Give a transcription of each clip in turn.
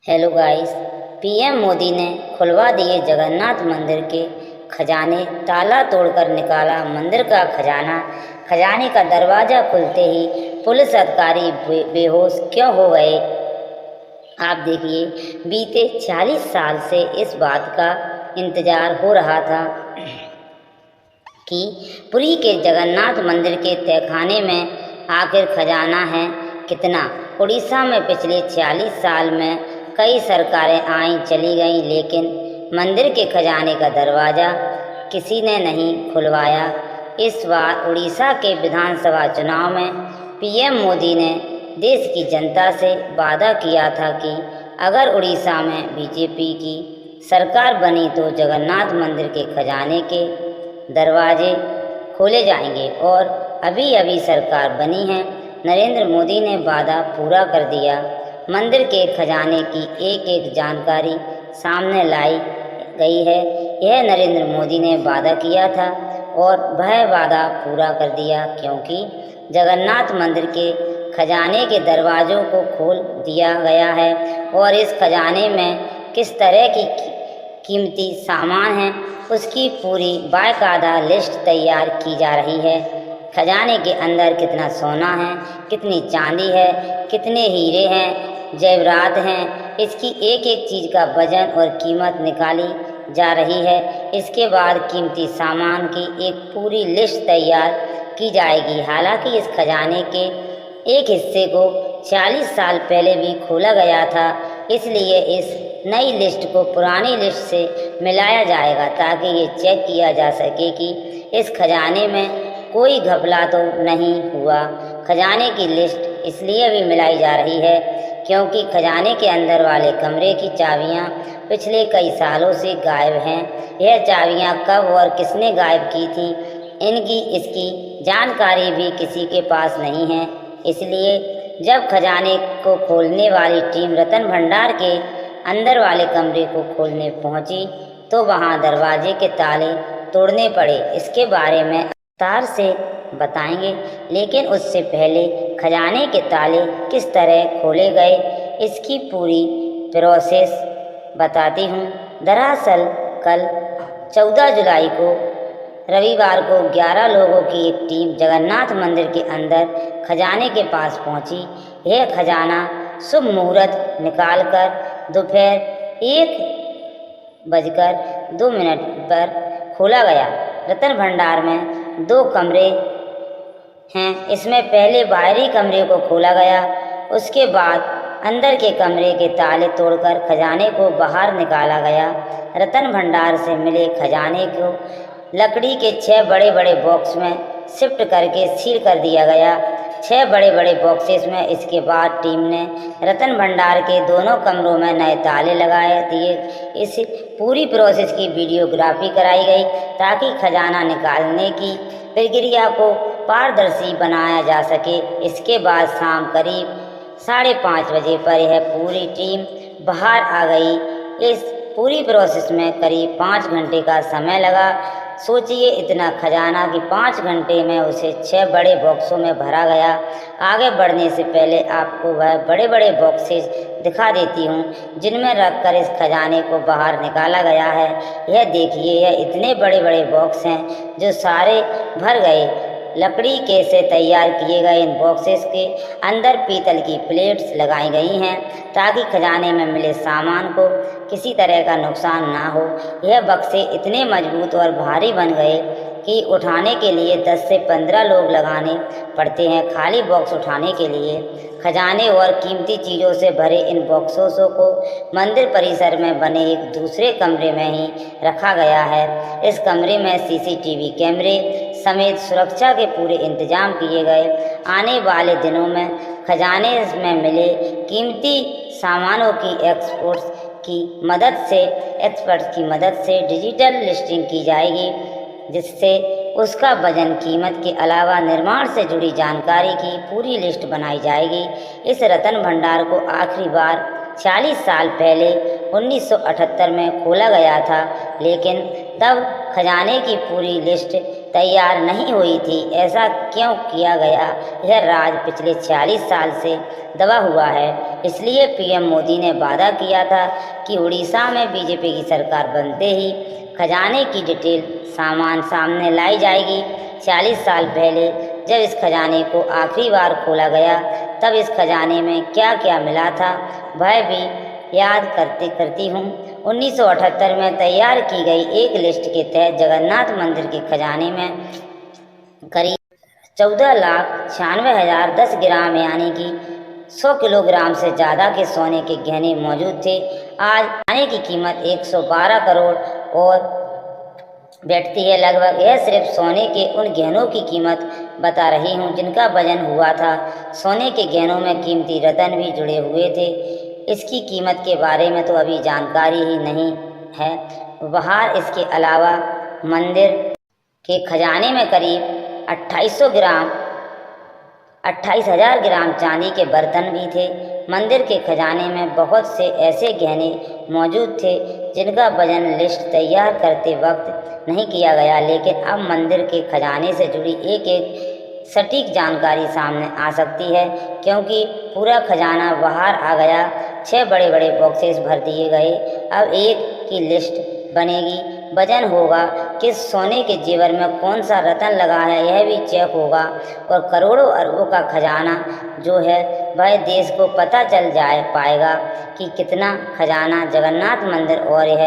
Hello guys. PM Modi ने खुलवा दिए जगन्नाथ मंदिर के खजाने। ताला तोड़कर निकाला मंदिर का खजाना। खजाने का दरवाज़ा खुलते ही पुलिस अधिकारी बेहोश क्यों हो गए। आप देखिए, बीते 40 साल से इस बात का इंतज़ार हो रहा था कि पुरी के जगन्नाथ मंदिर के तहखाने में आखिर खजाना है कितना। उड़ीसा में पिछले 40 साल में कई सरकारें आईं चली गईं, लेकिन मंदिर के खजाने का दरवाज़ा किसी ने नहीं खुलवाया। इस बार उड़ीसा के विधानसभा चुनाव में पीएम मोदी ने देश की जनता से वादा किया था कि अगर उड़ीसा में बीजेपी की सरकार बनी तो जगन्नाथ मंदिर के खजाने के दरवाजे खोले जाएंगे। और अभी अभी सरकार बनी है, नरेंद्र मोदी ने वादा पूरा कर दिया। मंदिर के खजाने की एक एक जानकारी सामने लाई गई है। यह नरेंद्र मोदी ने वादा किया था और वह वादा पूरा कर दिया, क्योंकि जगन्नाथ मंदिर के खजाने के दरवाज़ों को खोल दिया गया है और इस खजाने में किस तरह की कीमती सामान है उसकी पूरी बाकायदा लिस्ट तैयार की जा रही है। खजाने के अंदर कितना सोना है, कितनी चांदी है, कितने हीरे हैं, जेवरात हैं, इसकी एक एक चीज़ का वजन और कीमत निकाली जा रही है। इसके बाद कीमती सामान की एक पूरी लिस्ट तैयार की जाएगी। हालांकि इस खजाने के एक हिस्से को 40 साल पहले भी खोला गया था, इसलिए इस नई लिस्ट को पुरानी लिस्ट से मिलाया जाएगा ताकि ये चेक किया जा सके कि इस खजाने में कोई घपला तो नहीं हुआ। खजाने की लिस्ट इसलिए भी मिलाई जा रही है क्योंकि खजाने के अंदर वाले कमरे की चाबियां पिछले कई सालों से गायब हैं। यह चाबियां कब और किसने गायब की थी, इसकी जानकारी भी किसी के पास नहीं है। इसलिए जब खजाने को खोलने वाली टीम रतन भंडार के अंदर वाले कमरे को खोलने पहुंची तो वहां दरवाजे के ताले तोड़ने पड़े। इसके बारे में विस्तार से बताएंगे, लेकिन उससे पहले खजाने के ताले किस तरह खोले गए इसकी पूरी प्रोसेस बताती हूँ। दरअसल कल 14 जुलाई को रविवार को 11 लोगों की एक टीम जगन्नाथ मंदिर के अंदर खजाने के पास पहुंची। यह खजाना शुभ मुहूर्त निकालकर दोपहर 1:02 पर खोला गया। रतन भंडार में 2 कमरे हैं। इसमें पहले बाहरी कमरे को खोला गया, उसके बाद अंदर के कमरे के ताले तोड़कर खजाने को बाहर निकाला गया। रतन भंडार से मिले खजाने को लकड़ी के 6 बड़े बड़े बॉक्स में शिफ्ट करके सील कर दिया गया, 6 बड़े बड़े बॉक्सेस में। इसके बाद टीम ने रतन भंडार के दोनों कमरों में नए ताले लगाए दिए। इस पूरी प्रोसेस की वीडियोग्राफी कराई गई ताकि खजाना निकालने की प्रक्रिया को पारदर्शी बनाया जा सके। इसके बाद शाम करीब 5:30 बजे पर यह पूरी टीम बाहर आ गई। इस पूरी प्रोसेस में करीब 5 घंटे का समय लगा। सोचिए, इतना खजाना कि 5 घंटे में उसे 6 बड़े बॉक्सों में भरा गया। आगे बढ़ने से पहले आपको वह बड़े बड़े बॉक्सेस दिखा देती हूँ जिनमें रखकर इस खजाने को बाहर निकाला गया है। यह देखिए, यह इतने बड़े बड़े बॉक्स हैं जो सारे भर गए। लकड़ी के से तैयार किए गए इन बॉक्सेस के अंदर पीतल की प्लेट्स लगाई गई हैं ताकि खजाने में मिले सामान को किसी तरह का नुकसान ना हो। यह बक्से इतने मजबूत और भारी बन गए कि उठाने के लिए 10 से 15 लोग लगाने पड़ते हैं। खाली बॉक्स उठाने के लिए खजाने और कीमती चीज़ों से भरे इन बॉक्सों को मंदिर परिसर में बने एक दूसरे कमरे में ही रखा गया है। इस कमरे में सीसीटीवी कैमरे समेत सुरक्षा के पूरे इंतजाम किए गए। आने वाले दिनों में खजाने में मिले कीमती सामानों की एक्सपर्ट्स की मदद से डिजिटल लिस्टिंग की जाएगी, जिससे उसका वजन, कीमत के अलावा निर्माण से जुड़ी जानकारी की पूरी लिस्ट बनाई जाएगी। इस रतन भंडार को आखिरी बार 40 साल पहले 1978 में खोला गया था, लेकिन तब खजाने की पूरी लिस्ट तैयार नहीं हुई थी। ऐसा क्यों किया गया? यह राज पिछले 46 साल से दबा हुआ है। इसलिए पीएम मोदी ने वादा किया था कि उड़ीसा में बीजेपी की सरकार बनते ही खजाने की डिटेल सामने लाई जाएगी। 40 साल पहले जब इस खजाने को आखिरी बार खोला गया तब इस खजाने में क्या क्या मिला था वह भी याद करती हूँ। 1978 में तैयार की गई एक लिस्ट के तहत जगन्नाथ मंदिर के खजाने में करीब 14,96,010 ग्राम यानी कि 100 किलोग्राम से ज़्यादा के सोने के गहने मौजूद थे। आज खजाने की कीमत 112 करोड़ और बैठती है लगभग। यह सिर्फ सोने के उन गहनों की कीमत बता रही हूँ जिनका वजन हुआ था। सोने के गहनों में कीमती रत्न भी जुड़े हुए थे। इसकी कीमत के बारे में तो अभी जानकारी ही नहीं है। बाहर इसके अलावा मंदिर के खजाने में करीब 28,000 ग्राम चांदी के बर्तन भी थे। मंदिर के खजाने में बहुत से ऐसे गहने मौजूद थे जिनका वजन लिस्ट तैयार करते वक्त नहीं किया गया, लेकिन अब मंदिर के खजाने से जुड़ी एक सटीक जानकारी सामने आ सकती है क्योंकि पूरा खजाना बाहर आ गया। 6 बड़े बड़े बॉक्सेस भर दिए गए। अब एक की लिस्ट बनेगी। वजन होगा, किस सोने के जेवर में कौन सा रत्न लगा है यह भी चेक होगा और करोड़ों अरबों का खजाना जो है वह देश को पता चल पाएगा कि कितना खजाना जगन्नाथ मंदिर और यह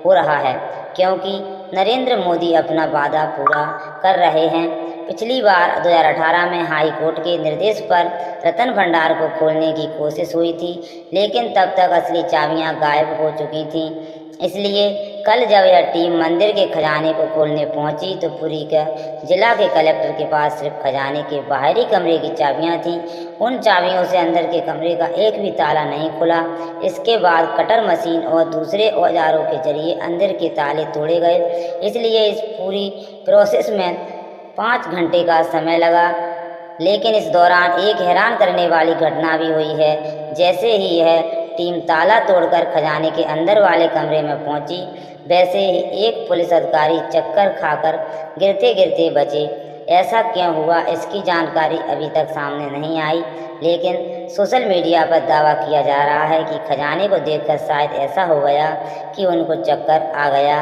हो रहा है क्योंकि नरेंद्र मोदी अपना वादा पूरा कर रहे हैं। पिछली बार 2018 में हाई कोर्ट के निर्देश पर रत्न भंडार को खोलने की कोशिश हुई थी, लेकिन तब तक असली चाबियां गायब हो चुकी थीं। इसलिए कल जब यह टीम मंदिर के खजाने को खोलने पहुंची तो पुरी के जिला के कलेक्टर के पास सिर्फ खजाने के बाहरी कमरे की चाबियां थीं। उन चाबियों से अंदर के कमरे का एक भी ताला नहीं खुला। इसके बाद कटर मशीन और दूसरे औजारों के जरिए अंदर के ताले तोड़े गए। इसलिए इस पूरी प्रोसेस में 5 घंटे का समय लगा। लेकिन इस दौरान एक हैरान करने वाली घटना भी हुई है। जैसे ही यह टीम ताला तोड़कर खजाने के अंदर वाले कमरे में पहुंची, वैसे ही एक पुलिस अधिकारी चक्कर खाकर गिरते गिरते बचे। ऐसा क्यों हुआ इसकी जानकारी अभी तक सामने नहीं आई, लेकिन सोशल मीडिया पर दावा किया जा रहा है कि खजाने को देखकर शायद ऐसा हो गया कि उनको चक्कर आ गया।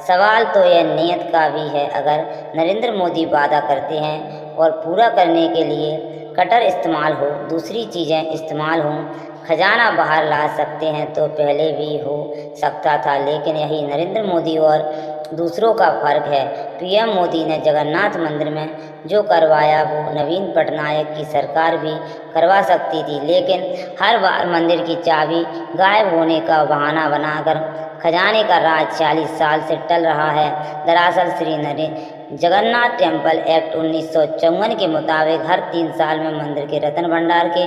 सवाल तो यह नियत का भी है। अगर नरेंद्र मोदी वादा करते हैं और पूरा करने के लिए कटर इस्तेमाल हो, दूसरी चीज़ें इस्तेमाल हों, खजाना बाहर ला सकते हैं तो पहले भी हो सकता था। लेकिन यही नरेंद्र मोदी और दूसरों का फर्क है। पीएम मोदी ने जगन्नाथ मंदिर में जो करवाया वो नवीन पटनायक की सरकार भी करवा सकती थी, लेकिन हर बार मंदिर की चाबी गायब होने का बहाना बनाकर खजाने का राज 40 साल से टल रहा है। दरअसल श्री जगन्नाथ टेम्पल एक्ट 1954 के मुताबिक हर 3 साल में मंदिर के रत्न भंडार के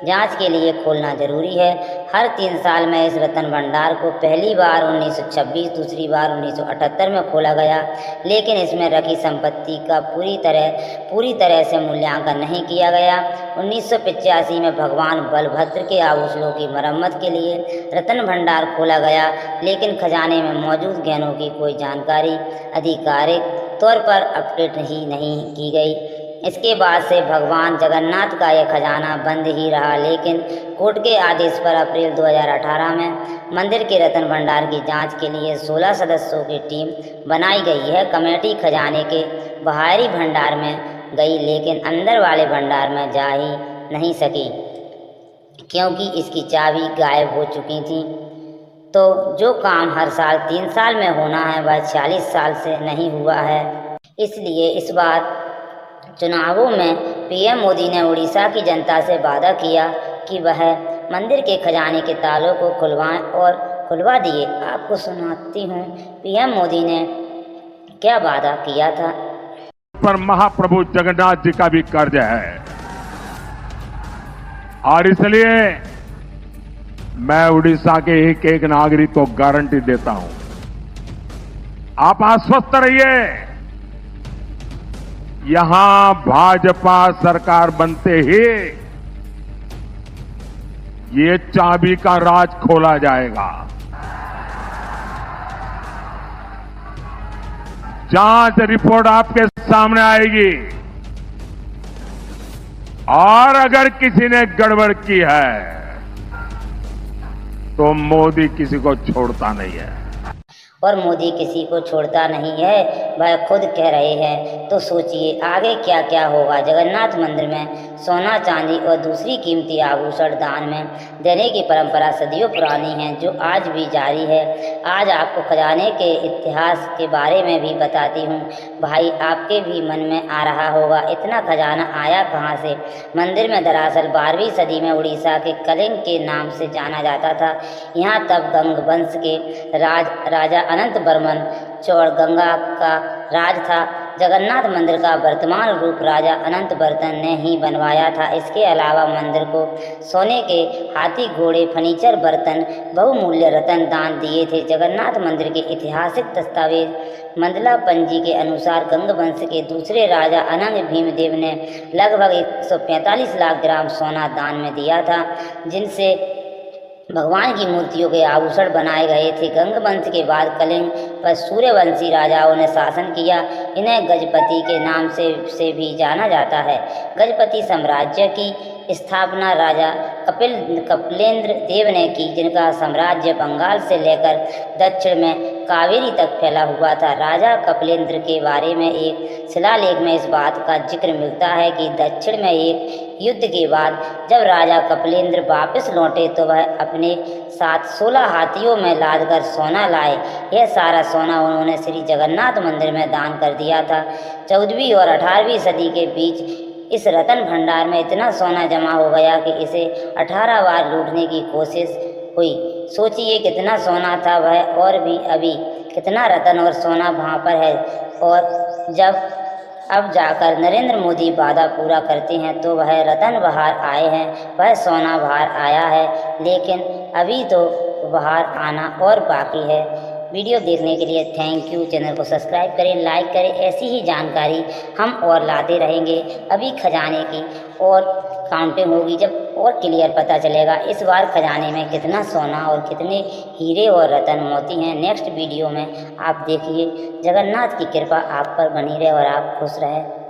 जांच के लिए खोलना जरूरी है। हर 3 साल में इस रत्न भंडार को पहली बार 1926, दूसरी बार 1978 में खोला गया, लेकिन इसमें रखी संपत्ति का पूरी तरह से मूल्यांकन नहीं किया गया। 1985 में भगवान बलभद्र के आभूषणों की मरम्मत के लिए रत्न भंडार खोला गया, लेकिन खजाने में मौजूद गहनों की कोई जानकारी आधिकारिक तौर पर अपडेट ही नहीं की गई। इसके बाद से भगवान जगन्नाथ का यह खजाना बंद ही रहा, लेकिन कोर्ट के आदेश पर अप्रैल 2018 में मंदिर के रत्न भंडार की जांच के लिए 16 सदस्यों की टीम बनाई गई है। कमेटी खजाने के बाहरी भंडार में गई, लेकिन अंदर वाले भंडार में जा ही नहीं सकी क्योंकि इसकी चाबी गायब हो चुकी थी। तो जो काम हर साल 3 साल में होना है वह 40 साल से नहीं हुआ है। इसलिए इस बार चुनावों में पीएम मोदी ने उड़ीसा की जनता से वादा किया कि वह मंदिर के खजाने के तालों को खुलवाएं और खुलवा दिए। आपको सुनाती हूँ पीएम मोदी ने क्या वादा किया था। पर महाप्रभु जगन्नाथ जी का भी कर्ज है और इसलिए मैं उड़ीसा के एक नागरिक को गारंटी देता हूं, आप आश्वस्त रहिए, यहां भाजपा सरकार बनते ही ये चाबी का राज खोला जाएगा। जांच रिपोर्ट आपके सामने आएगी और अगर किसी ने गड़बड़ की है तो मोदी किसी को छोड़ता नहीं है। और मोदी किसी को छोड़ता नहीं है, वह खुद कह रहे हैं। तो सोचिए आगे क्या क्या होगा। जगन्नाथ मंदिर में सोना चांदी और दूसरी कीमती आभूषण दान में देने की परंपरा सदियों पुरानी है, जो आज भी जारी है। आज आपको खजाने के इतिहास के बारे में भी बताती हूँ। भाई आपके भी मन में आ रहा होगा इतना खजाना आया कहाँ से। मंदिर में दरअसल 12वीं सदी में उड़ीसा के कलिंग के नाम से जाना जाता था। यहाँ तब गंग वंश के राजा अनंत वर्मन चौड़गंगा का राज था। जगन्नाथ मंदिर का वर्तमान रूप राजा अनंत वर्धन ने ही बनवाया था। इसके अलावा मंदिर को सोने के हाथी घोड़े फर्नीचर बर्तन बहुमूल्य रत्न दान दिए थे। जगन्नाथ मंदिर के ऐतिहासिक दस्तावेज मंदला पंजी के अनुसार गंग वंश के दूसरे राजा अनंग भीमदेव ने लगभग 145 लाख ग्राम सोना दान में दिया था, जिनसे भगवान की मूर्तियों के आभूषण बनाए गए थे। गंग वंश के बाद कलिंग पर सूर्यवंशी राजाओं ने शासन किया। इन्हें गजपति के नाम से भी जाना जाता है। गजपति साम्राज्य की स्थापना राजा कपिलेंद्र देव ने की, जिनका साम्राज्य बंगाल से लेकर दक्षिण में कावेरी तक फैला हुआ था। राजा कपिलेंद्र के बारे में एक शिलालेख में इस बात का जिक्र मिलता है कि दक्षिण में एक युद्ध के बाद जब राजा कपिलेंद्र वापस लौटे तो वह अपने साथ 16 हाथियों में लादकर सोना लाए। यह सारा सोना उन्होंने श्री जगन्नाथ मंदिर में दान कर दिया था। 14वीं और 18वीं सदी के बीच इस रत्न भंडार में इतना सोना जमा हो गया कि इसे 18 बार लूटने की कोशिश हुई। सोचिए कितना सोना था वह, और भी अभी कितना रत्न और सोना वहाँ पर है। और जब अब जाकर नरेंद्र मोदी वादा पूरा करते हैं तो वह रत्न बाहर आए हैं, वह सोना बाहर आया है, लेकिन अभी तो बाहर आना और बाकी है। वीडियो देखने के लिए थैंक यू। चैनल को सब्सक्राइब करें, लाइक करें। ऐसी ही जानकारी हम और लाते रहेंगे। अभी खजाने की और काउंटिंग होगी जब और क्लियर पता चलेगा इस बार खजाने में कितना सोना और कितने हीरे और रत्न मोती हैं। नेक्स्ट वीडियो में आप देखिए। जगन्नाथ की कृपा आप पर बनी रहे और आप खुश रहें।